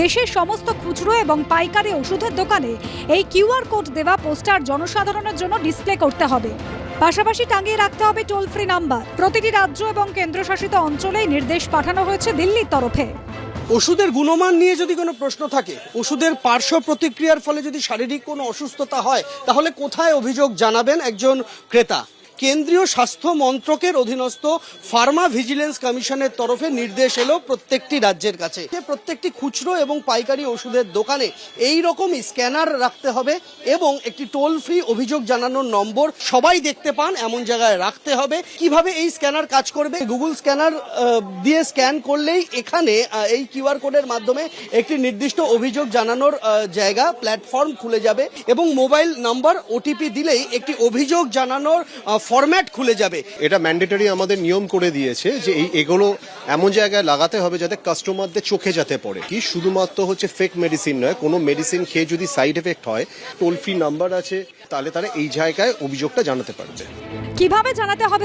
দেশের সমস্ত খুচরো এবং পাইকারি ওষুধের দোকানে এই কিউআর কোড দেওয়া পোস্টার জনসাধারণের জন্য ডিসপ্লে করতে হবে। পাশাপাশি টাঙিয়ে রাখতে হবে টোল ফ্রি নাম্বার। প্রতিটি রাজ্য এবং কেন্দ্রশাসিত অঞ্চলেই নির্দেশ পাঠানো হয়েছে দিল্লির তরফে। ওষুধের গুণমান নিয়ে যদি কোনো প্রশ্ন থাকে, ওষুধের পার্শ্ব প্রতিক্রিয়ার ফলে যদি শারীরিক কোনো অসুস্থতা হয়, তাহলে কোথায় অভিযোগ জানাবেন একজন ক্রেতা? কেন্দ্রীয় স্বাস্থ্য মন্ত্রকের অধীনস্থ ফার্মা ভিজিলেন্স কমিশনের তরফে নির্দেশ এলো প্রত্যেকটি রাজ্যের কাছে। প্রত্যেকটি খুচরো এবং পাইকারি ওষুধের দোকানে এই রকমই স্ক্যানার রাখতে হবে এবং একটি টোল ফ্রি অভিযোগ জানানোর নম্বর সবাই দেখতে পান এমন জায়গায় রাখতে হবে। কিভাবে এই স্ক্যানার কাজ করবে? গুগল স্ক্যানার দিয়ে স্ক্যান করলেই এখানে এই কিউআর কোডের মাধ্যমে একটি নির্দিষ্ট অভিযোগ জানানোর জায়গা প্ল্যাটফর্ম খুলে যাবে এবং মোবাইল নাম্বার ওটিপি দিলেই একটি অভিযোগ জানানোর ফরম্যাট খুলে যাবে। এটা ম্যান্ডেটরি আমাদের নিয়ম করে দিয়েছে যে এগুলো এমন জায়গায় লাগাতে হবে যাতে কাস্টমারদের চোখে যাতে পড়ে। কি শুধুমাত্র হচ্ছে ফেক মেডিসিন নয়, কোনো মেডিসিন খেয়ে যদি সাইড এফেক্ট হয়, টোল ফ্রি নাম্বার আছে, তাহলে তারা এই জায়গায় অভিযোগটা জানাতে পারবে। কিভাবে জানাতে হবে